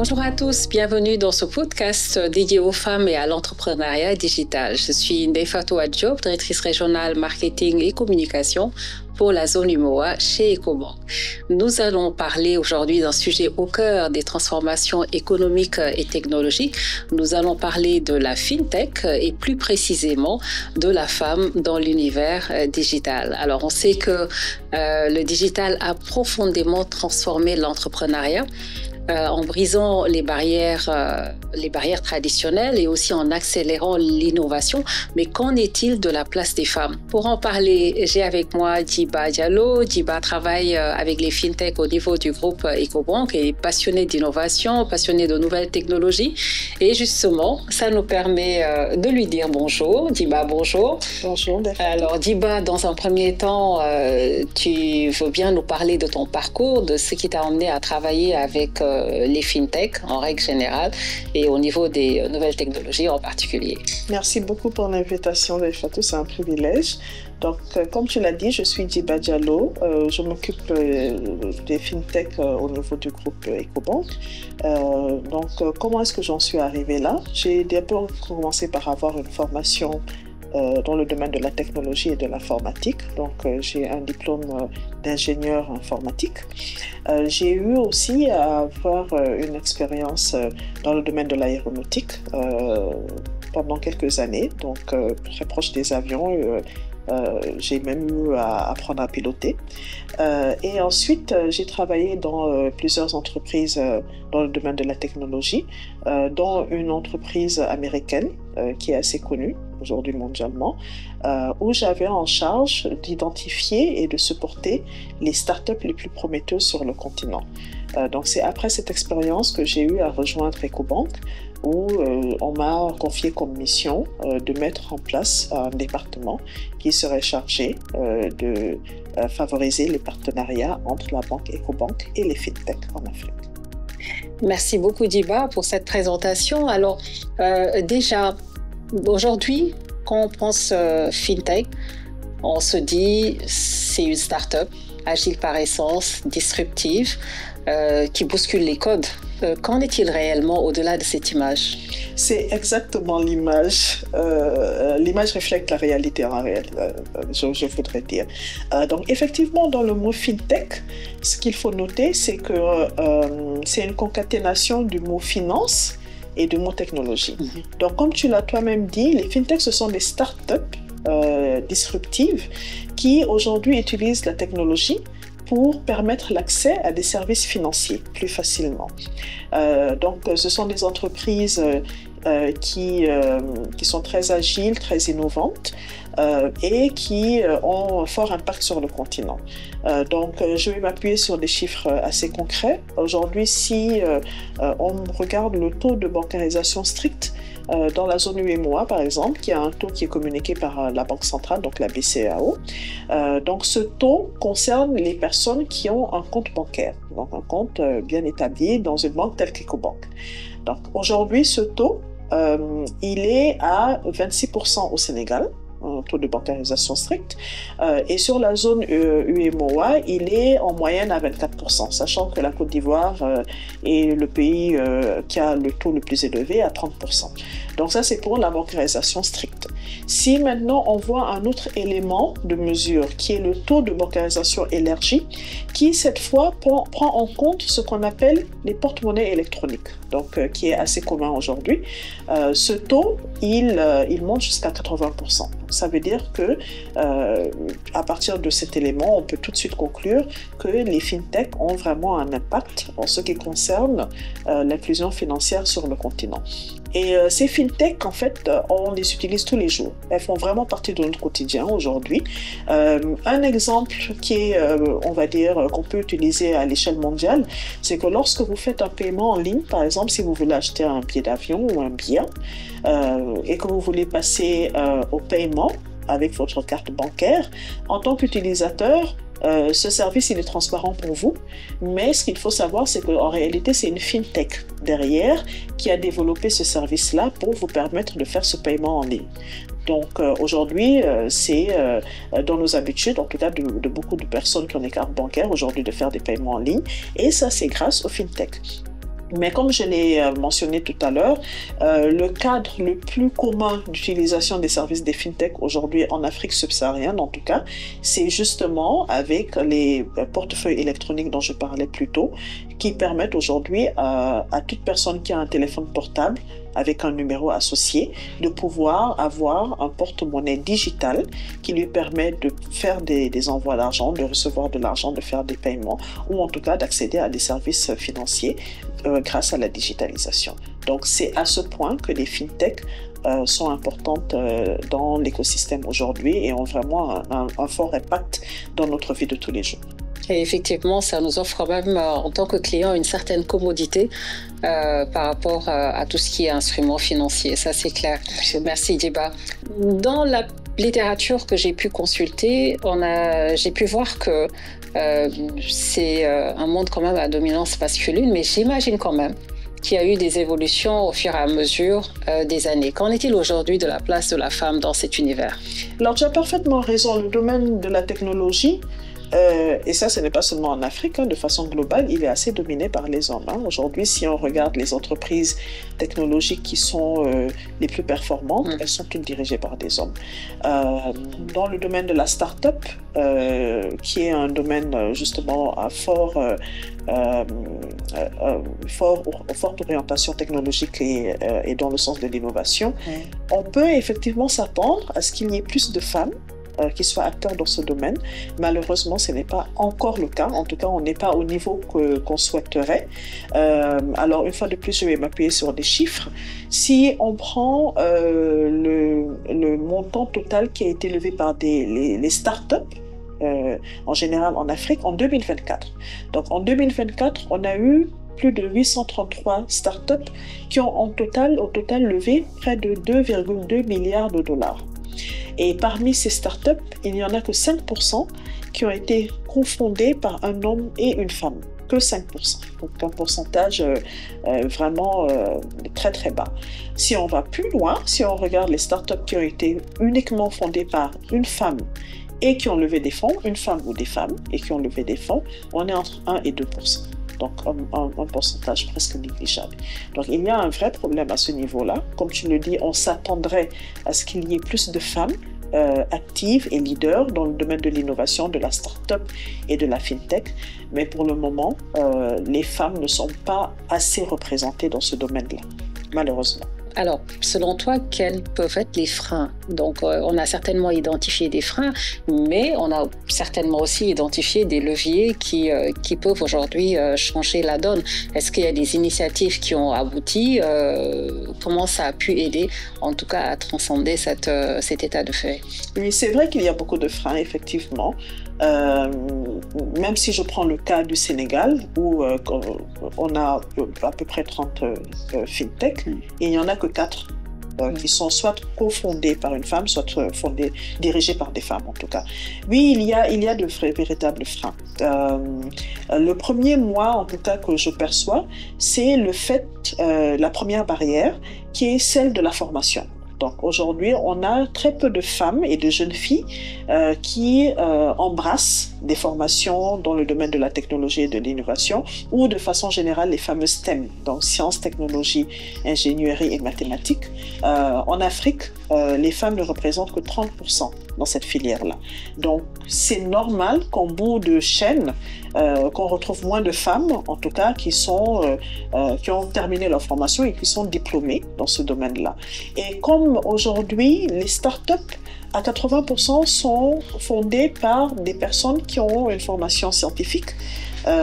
Bonjour à tous, bienvenue dans ce podcast dédié aux femmes et à l'entrepreneuriat digital. Je suis Ndeye-Fatou Diop, directrice régionale marketing et communication pour la zone UMOA chez Ecobank. Nous allons parler aujourd'hui d'un sujet au cœur des transformations économiques et technologiques. Nous allons parler de la FinTech et plus précisément de la femme dans l'univers digital. Alors, on sait que le digital a profondément transformé l'entrepreneuriat en brisant les barrières traditionnelles et aussi en accélérant l'innovation. Mais qu'en est-il de la place des femmes? Pour en parler, j'ai avec moi Djiba Diallo. Djiba travaille avec les FinTech au niveau du groupe Ecobank et est passionnée d'innovation, passionnée de nouvelles technologies. Et justement, ça nous permet de lui dire bonjour. Djiba, bonjour. Bonjour. Alors Djiba, dans un premier temps, tu veux bien nous parler de ton parcours, de ce qui t'a emmené à travailler avec les FinTech en règle générale et au niveau des nouvelles technologies en particulier. Merci beaucoup pour l'invitation, Ndeye-Fatou, c'est un privilège. Donc, comme tu l'as dit, je suis Djiba Diallo. Je m'occupe des FinTech au niveau du groupe Ecobank. Comment est-ce que j'en suis arrivée là? J'ai d'abord commencé par avoir une formation dans le domaine de la technologie et de l'informatique. Donc, j'ai un diplôme d'ingénieur informatique. J'ai eu aussi à avoir une expérience dans le domaine de l'aéronautique pendant quelques années, donc très proche des avions. J'ai même eu à apprendre à piloter. Et ensuite, j'ai travaillé dans plusieurs entreprises dans le domaine de la technologie, dont une entreprise américaine qui est assez connue aujourd'hui mondialement, où j'avais en charge d'identifier et de supporter les startups les plus prometteuses sur le continent. Donc c'est après cette expérience que j'ai eu à rejoindre Ecobank, où on m'a confié comme mission de mettre en place un département qui serait chargé de favoriser les partenariats entre la banque Ecobank et les FinTech en Afrique. Merci beaucoup Djiba pour cette présentation. Alors déjà, aujourd'hui, quand on pense FinTech, on se dit c'est une start-up agile par essence, disruptive, qui bouscule les codes. Qu'en est-il réellement au-delà de cette image? C'est exactement l'image. L'image reflète la réalité en réel, je voudrais dire. Donc effectivement, dans le mot FinTech, ce qu'il faut noter, c'est que c'est une concaténation du mot finance et du mot technologie. Donc comme tu l'as toi-même dit, les FinTech, ce sont des startups disruptives qui aujourd'hui utilisent la technologie pour permettre l'accès à des services financiers plus facilement. Donc, ce sont des entreprises qui sont très agiles, très innovantes et qui ont un fort impact sur le continent. Donc, je vais m'appuyer sur des chiffres assez concrets. Aujourd'hui, si on regarde le taux de bancarisation strict dans la zone UMOA, par exemple, qui a un taux qui est communiqué par la Banque centrale, donc la BCEAO. Donc, ce taux concerne les personnes qui ont un compte bancaire, donc un compte bien établi dans une banque telle qu'Ecobank. Donc, aujourd'hui, ce taux, il est à 26% au Sénégal, un taux de bancarisation strict, et sur la zone UMOA, il est en moyenne à 24%, sachant que la Côte d'Ivoire est le pays qui a le taux le plus élevé à 30%. Donc ça, c'est pour la bancarisation stricte. Si maintenant on voit un autre élément de mesure qui est le taux de bancarisation élargi, qui cette fois prend en compte ce qu'on appelle les porte-monnaies électroniques, donc qui est assez commun aujourd'hui. Ce taux, il monte jusqu'à 80%. Ça veut dire que à partir de cet élément, on peut tout de suite conclure que les FinTech ont vraiment un impact en ce qui concerne l'inclusion financière sur le continent. Et ces FinTech, en fait, on les utilise tous les jours. Elles font vraiment partie de notre quotidien aujourd'hui. Un exemple qui est, on va dire, qu'on peut utiliser à l'échelle mondiale, c'est que lorsque vous faites un paiement en ligne, par exemple, si vous voulez acheter un billet d'avion ou un bien, et que vous voulez passer au paiement avec votre carte bancaire, en tant qu'utilisateur, ce service il est transparent pour vous, mais ce qu'il faut savoir, c'est qu'en réalité, c'est une FinTech derrière qui a développé ce service-là pour vous permettre de faire ce paiement en ligne. Donc aujourd'hui, c'est dans nos habitudes, en tout cas de beaucoup de personnes qui ont des cartes bancaires aujourd'hui, de faire des paiements en ligne, et ça, c'est grâce au FinTech. Mais comme je l'ai mentionné tout à l'heure, le cadre le plus commun d'utilisation des services des fintech aujourd'hui en Afrique subsaharienne, en tout cas, c'est justement avec les portefeuilles électroniques dont je parlais plus tôt, qui permettent aujourd'hui à toute personne qui a un téléphone portable avec un numéro associé, de pouvoir avoir un porte-monnaie digital qui lui permet de faire des envois d'argent, de recevoir de l'argent, de faire des paiements, ou en tout cas d'accéder à des services financiers grâce à la digitalisation. Donc c'est à ce point que les fintechs sont importantes dans l'écosystème aujourd'hui et ont vraiment un fort impact dans notre vie de tous les jours. Et effectivement, ça nous offre même, en tant que client, une certaine commodité par rapport à tout ce qui est instrument financier. Ça, c'est clair. Merci, Djiba. Dans la littérature que j'ai pu consulter, j'ai pu voir que c'est un monde quand même à dominance masculine, mais j'imagine quand même qu'il y a eu des évolutions au fur et à mesure des années. Qu'en est-il aujourd'hui de la place de la femme dans cet univers? Alors, tu as parfaitement raison. Le domaine de la technologie, et ça, ce n'est pas seulement en Afrique, de façon globale, il est assez dominé par les hommes. Aujourd'hui, si on regarde les entreprises technologiques qui sont les plus performantes, elles sont toutes dirigées par des hommes. Dans le domaine de la start-up, qui est un domaine justement à forte orientation technologique et dans le sens de l'innovation, on peut effectivement s'attendre à ce qu'il y ait plus de femmes qui soient acteurs dans ce domaine. Malheureusement, ce n'est pas encore le cas. En tout cas, on n'est pas au niveau qu'on souhaiterait. Alors, une fois de plus, je vais m'appuyer sur des chiffres. Si on prend le montant total qui a été levé par les startups, en général en Afrique, en 2024. Donc, en 2024, on a eu plus de 833 startups qui ont au total levé près de 2,2 milliards de dollars. Et parmi ces startups, il n'y en a que 5% qui ont été cofondées par un homme et une femme. Que 5%. Donc un pourcentage vraiment très très bas. Si on va plus loin, si on regarde les startups qui ont été uniquement fondées par une femme et qui ont levé des fonds, une femme ou des femmes, et qui ont levé des fonds, on est entre 1 et 2%. Donc un pourcentage presque négligeable. Donc il y a un vrai problème à ce niveau-là. Comme tu le dis, on s'attendrait à ce qu'il y ait plus de femmes actives et leaders dans le domaine de l'innovation, de la start-up et de la fintech. Mais pour le moment, les femmes ne sont pas assez représentées dans ce domaine-là, malheureusement. Alors, selon toi, quels peuvent être les freins? Donc, on a certainement identifié des freins, mais on a certainement aussi identifié des leviers qui peuvent aujourd'hui changer la donne. Est-ce qu'il y a des initiatives qui ont abouti? Comment ça a pu aider, en tout cas, à transcender cet état de fait? Oui, c'est vrai qu'il y a beaucoup de freins, effectivement. Même si je prends le cas du Sénégal, où on a à peu près 30 fintech, et il n'y en a que 4 qui sont soit cofondées par une femme, soit dirigées par des femmes en tout cas. Oui, il y a de véritables freins. Le premier, moi, en tout cas, que je perçois, c'est le fait, la première barrière, qui est celle de la formation. Donc aujourd'hui, on a très peu de femmes et de jeunes filles qui embrassent des formations dans le domaine de la technologie et de l'innovation ou de façon générale les fameuses STEM, donc sciences, technologies, ingénierie et mathématiques. En Afrique, les femmes ne représentent que 30% dans cette filière-là. Donc c'est normal qu'en bout de chaîne, qu'on retrouve moins de femmes, en tout cas, qui ont terminé leur formation et qui sont diplômées dans ce domaine-là. Et comme aujourd'hui, les startups, à 80% sont fondées par des personnes qui ont une formation scientifique.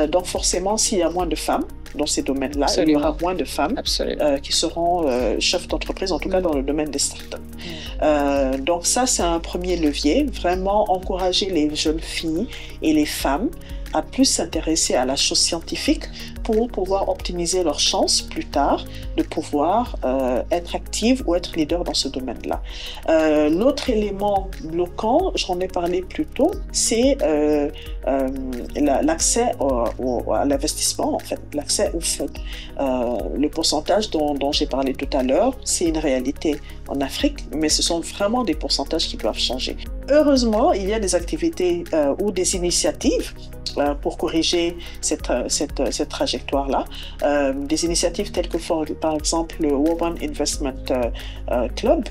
Donc forcément, s'il y a moins de femmes dans ces domaines-là, il y aura moins de femmes qui seront chefs d'entreprise, en tout cas dans le domaine des startups. Donc ça, c'est un premier levier, vraiment encourager les jeunes filles et les femmes à plus s'intéresser à la chose scientifique pour pouvoir optimiser leurs chances plus tard de pouvoir être actives ou être leader dans ce domaine-là. L'autre élément bloquant, j'en ai parlé plus tôt, c'est l'accès à l'investissement, en fait, l'accès aux fonds. Le pourcentage dont j'ai parlé tout à l'heure, c'est une réalité en Afrique, mais ce sont vraiment des pourcentages qui doivent changer. heureusement, il y a des activités ou des initiatives pour corriger cette trajectoire-là. Des initiatives telles que, par exemple, le Women Investment Club,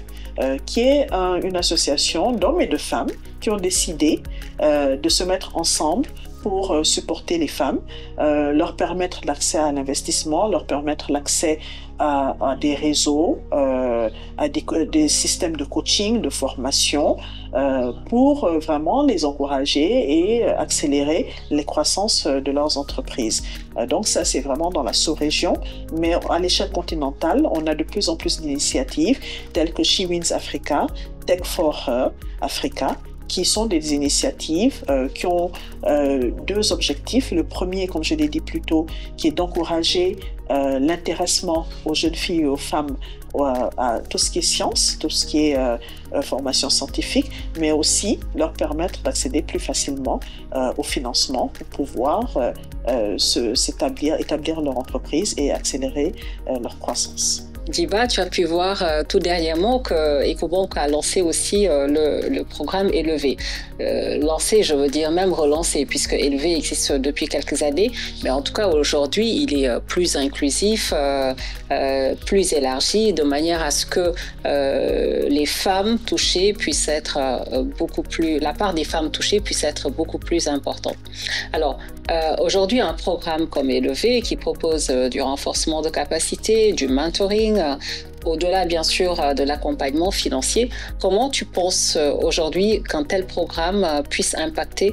qui est une association d'hommes et de femmes qui ont décidé de se mettre ensemble pour supporter les femmes, leur permettre l'accès à l'investissement, leur permettre l'accès à des réseaux, à des systèmes de coaching, de formation, pour vraiment les encourager et accélérer les croissances de leurs entreprises. Donc ça, c'est vraiment dans la sous-région, mais à l'échelle continentale, on a de plus en plus d'initiatives telles que She Wins Africa, Tech for Her Africa, qui sont des initiatives qui ont deux objectifs. Le premier, comme je l'ai dit plus tôt, qui est d'encourager l'intéressement aux jeunes filles et aux femmes à tout ce qui est science, tout ce qui est formation scientifique, mais aussi leur permettre d'accéder plus facilement au financement pour pouvoir établir leur entreprise et accélérer leur croissance. Diba, tu as pu voir tout dernièrement que Ecobank a lancé aussi le programme Élevé. Lancé, je veux dire même relancé, puisque Élevé existe depuis quelques années, mais en tout cas aujourd'hui il est plus inclusif, plus élargi, de manière à ce que les femmes touchées puissent être la part des femmes touchées puisse être beaucoup plus importante. Alors, aujourd'hui, un programme comme Élevé qui propose du renforcement de capacité, du mentoring, au-delà bien sûr de l'accompagnement financier, comment tu penses aujourd'hui qu'un tel programme puisse impacter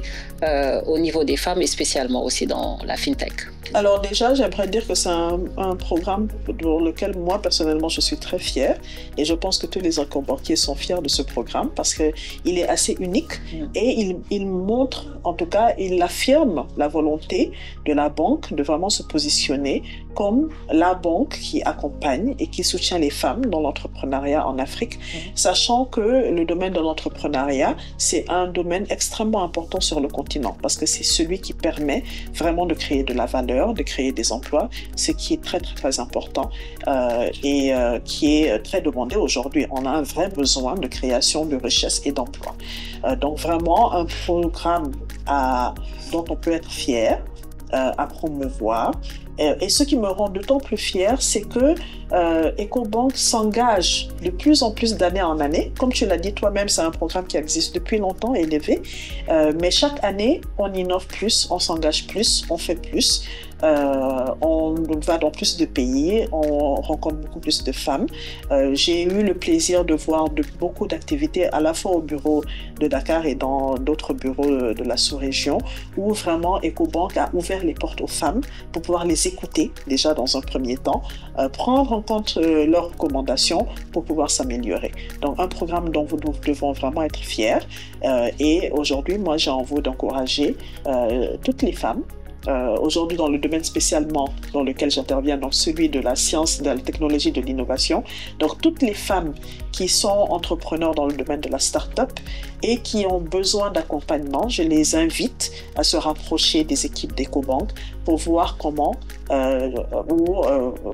au niveau des femmes et spécialement aussi dans la FinTech? Alors déjà, j'aimerais dire que c'est un programme pour lequel moi personnellement je suis très fière et je pense que tous les banquiers sont fiers de ce programme parce qu'il est assez unique et il montre, en tout cas, il affirme la volonté de la banque de vraiment se positionner comme la banque qui accompagne et qui soutient les femmes dans l'entrepreneuriat en Afrique, sachant que le domaine de l'entrepreneuriat, c'est un domaine extrêmement important sur le continent parce que c'est celui qui permet vraiment de créer de la valeur, de créer des emplois, ce qui est très très très important et qui est très demandé aujourd'hui. On a un vrai besoin de création de richesse et d'emplois. Donc vraiment un programme dont on peut être fier, à promouvoir. Et ce qui me rend d'autant plus fière, c'est que Ecobank s'engage de plus en plus d'année en année. Comme tu l'as dit toi-même, c'est un programme qui existe depuis longtemps, Élevé. Mais chaque année, on innove plus, on s'engage plus, on fait plus. On va dans plus de pays, on rencontre beaucoup plus de femmes. J'ai eu le plaisir de voir beaucoup d'activités à la fois au bureau de Dakar et dans d'autres bureaux de la sous-région où vraiment Ecobank a ouvert les portes aux femmes pour pouvoir les écouter déjà dans un premier temps, prendre en compte leurs recommandations pour pouvoir s'améliorer. Donc un programme dont nous devons vraiment être fiers et aujourd'hui moi j'ai envie d'encourager toutes les femmes. Aujourd'hui dans le domaine spécialement dans lequel j'interviens, donc celui de la science, de la technologie, de l'innovation. Donc toutes les femmes qui sont entrepreneurs dans le domaine de la start-up et qui ont besoin d'accompagnement, je les invite à se rapprocher des équipes d'Ecobank pour voir comment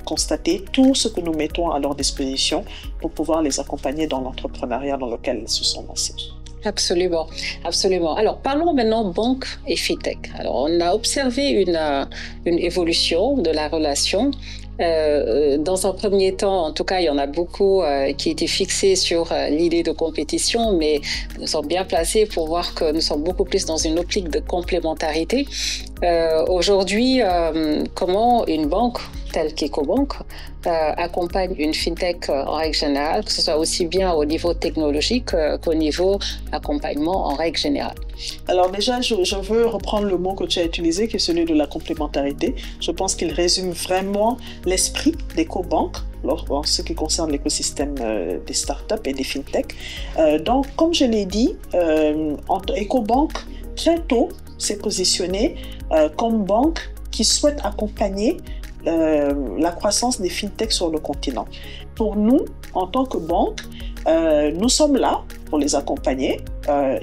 constater tout ce que nous mettons à leur disposition pour pouvoir les accompagner dans l'entrepreneuriat dans lequel elles se sont lancées. Absolument, absolument. Alors, parlons maintenant banque et FinTech. Alors, on a observé une évolution de la relation. Dans un premier temps, en tout cas, il y en a beaucoup qui étaient fixés sur l'idée de compétition, mais nous sommes bien placés pour voir que nous sommes beaucoup plus dans une optique de complémentarité. Aujourd'hui, comment une banque telle qu'Ecobank accompagne une FinTech en règle générale, que ce soit aussi bien au niveau technologique qu'au niveau accompagnement en règle générale? Alors déjà, je veux reprendre le mot que tu as utilisé, qui est celui de la complémentarité. Je pense qu'il résume vraiment l'esprit d'Ecobank en ce qui concerne l'écosystème des startups et des FinTech. Donc, comme je l'ai dit, Ecobank, très tôt, s'est positionné comme banque qui souhaite accompagner la croissance des FinTech sur le continent. Pour nous, en tant que banque, nous sommes là pour les accompagner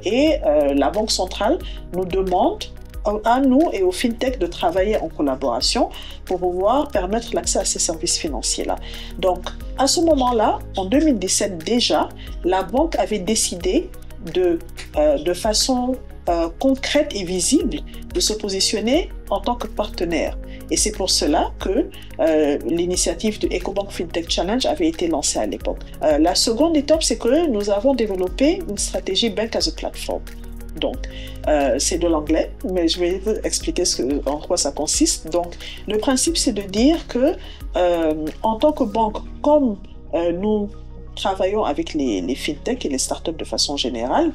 et la Banque centrale nous demande à nous et aux FinTech de travailler en collaboration pour pouvoir permettre l'accès à ces services financiers-là. Donc, à ce moment-là, en 2017 déjà, la banque avait décidé de façon concrète et visible de se positionner en tant que partenaire. Et c'est pour cela que l'initiative de EcoBank FinTech Challenge avait été lancée à l'époque. La seconde étape, c'est que nous avons développé une stratégie Bank as a Platform. Donc, c'est de l'anglais, mais je vais vous expliquer en quoi ça consiste. Donc, le principe, c'est de dire que, en tant que banque, comme nous travaillons avec les fintech et les startups de façon générale.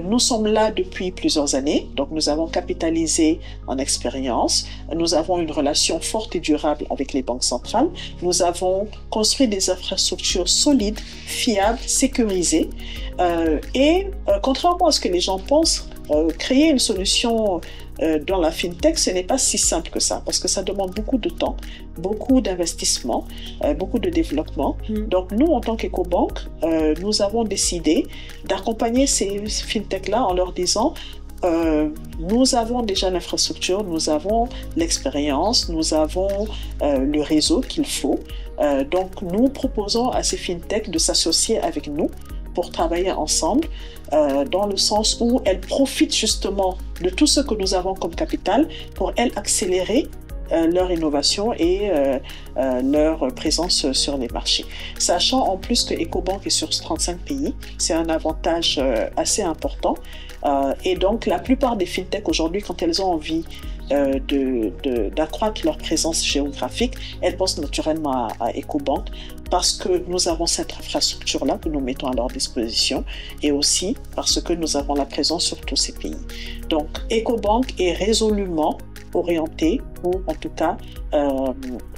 Nous sommes là depuis plusieurs années, donc nous avons capitalisé en expérience, nous avons une relation forte et durable avec les banques centrales, nous avons construit des infrastructures solides, fiables, sécurisées, et contrairement à ce que les gens pensent, créer une solution dans la fintech, ce n'est pas si simple que ça, parce que ça demande beaucoup de temps, beaucoup d'investissement, beaucoup de développement. Donc nous, en tant qu'EcoBank, nous avons décidé d'accompagner ces fintechs-là en leur disant nous avons déjà l'infrastructure, nous avons l'expérience, nous avons le réseau qu'il faut. Donc nous proposons à ces fintechs de s'associer avec nous pour travailler ensemble, dans le sens où elles profitent justement de tout ce que nous avons comme capital pour elles accélérer leur innovation et leur présence sur les marchés. Sachant en plus que EcoBank est sur 35 pays, c'est un avantage assez important. Et donc la plupart des fintechs aujourd'hui, quand elles ont envie d'accroître leur présence géographique, elles pensent naturellement à EcoBank parce que nous avons cette infrastructure-là que nous mettons à leur disposition et aussi parce que nous avons la présence sur tous ces pays. Donc EcoBank est résolument orienté ou en tout cas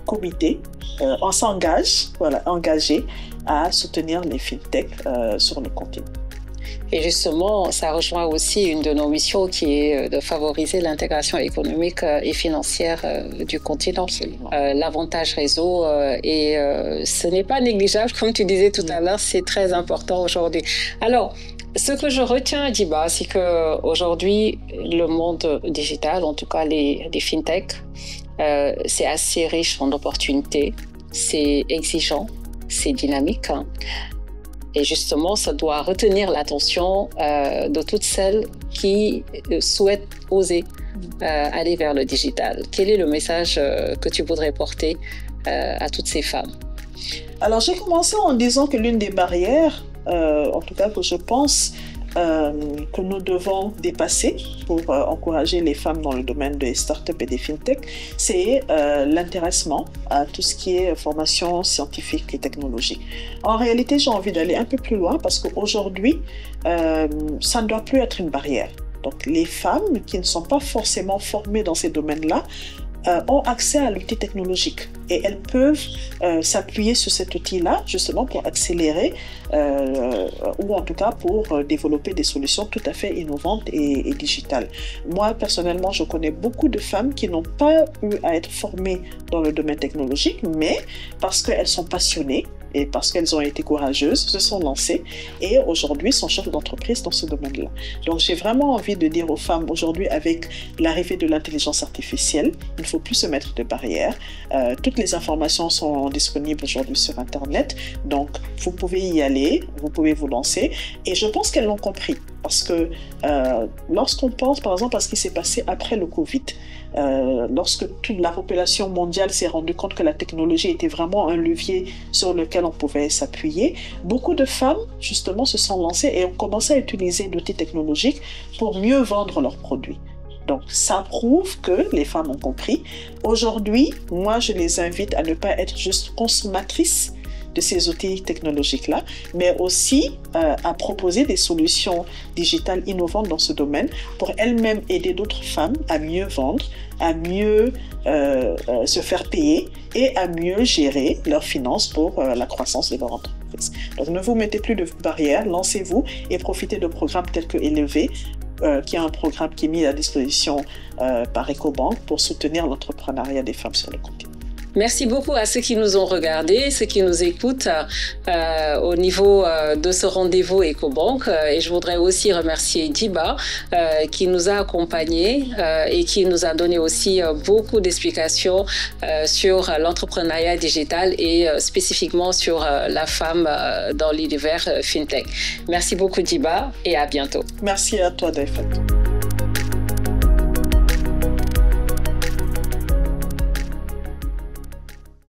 comité, on s'engage, engagé à soutenir les fintechs sur le continent. Et justement, ça rejoint aussi une de nos missions qui est de favoriser l'intégration économique et financière du continent. L'avantage réseau, et ce n'est pas négligeable, comme tu disais tout à l'heure, c'est très important aujourd'hui. Alors, ce que je retiens, Diba, c'est qu'aujourd'hui, le monde digital, en tout cas les fintechs, c'est assez riche en opportunités, c'est exigeant, c'est dynamique. Et justement, ça doit retenir l'attention de toutes celles qui souhaitent oser aller vers le digital. Quel est le message que tu voudrais porter à toutes ces femmes? Alors, j'ai commencé en disant que l'une des barrières, en tout cas que je pense que nous devons dépasser pour encourager les femmes dans le domaine des startups et des fintech, c'est l'intéressement à tout ce qui est formation scientifique et technologique. En réalité, j'ai envie d'aller un peu plus loin parce qu'aujourd'hui, ça ne doit plus être une barrière. Donc, les femmes qui ne sont pas forcément formées dans ces domaines-là ont accès à l'outil technologique et elles peuvent s'appuyer sur cet outil-là justement pour accélérer ou en tout cas pour développer des solutions tout à fait innovantes et digitales. Moi, personnellement, je connais beaucoup de femmes qui n'ont pas eu à être formées dans le domaine technologique, mais parce qu'elles sont passionnées et parce qu'elles ont été courageuses, se sont lancées et aujourd'hui sont chefs d'entreprise dans ce domaine-là. Donc j'ai vraiment envie de dire aux femmes aujourd'hui, avec l'arrivée de l'intelligence artificielle, il ne faut plus se mettre de barrières. Toutes les informations sont disponibles aujourd'hui sur Internet, donc vous pouvez y aller, vous pouvez vous lancer et je pense qu'elles l'ont compris. Parce que lorsqu'on pense par exemple à ce qui s'est passé après le Covid, lorsque toute la population mondiale s'est rendue compte que la technologie était vraiment un levier sur lequel on pouvait s'appuyer, beaucoup de femmes justement se sont lancées et ont commencé à utiliser l'outil technologique pour mieux vendre leurs produits. Donc, ça prouve que les femmes ont compris. Aujourd'hui, moi, je les invite à ne pas être juste consommatrices de ces outils technologiques-là, mais aussi à proposer des solutions digitales innovantes dans ce domaine pour elles-mêmes aider d'autres femmes à mieux vendre, à mieux se faire payer et à mieux gérer leurs finances pour la croissance de leur entreprise. Donc, ne vous mettez plus de barrières, lancez-vous et profitez de programmes tels que Élevé, qui est un programme qui est mis à disposition par EcoBank pour soutenir l'entrepreneuriat des femmes sur le continent. Merci beaucoup à ceux qui nous ont regardés, ceux qui nous écoutent au niveau de ce rendez-vous Ecobank. Et je voudrais aussi remercier Djiba qui nous a accompagnés et qui nous a donné aussi beaucoup d'explications sur l'entrepreneuriat digital et spécifiquement sur la femme dans l'univers FinTech. Merci beaucoup Djiba et à bientôt. Merci à toi Ndeye Fatou.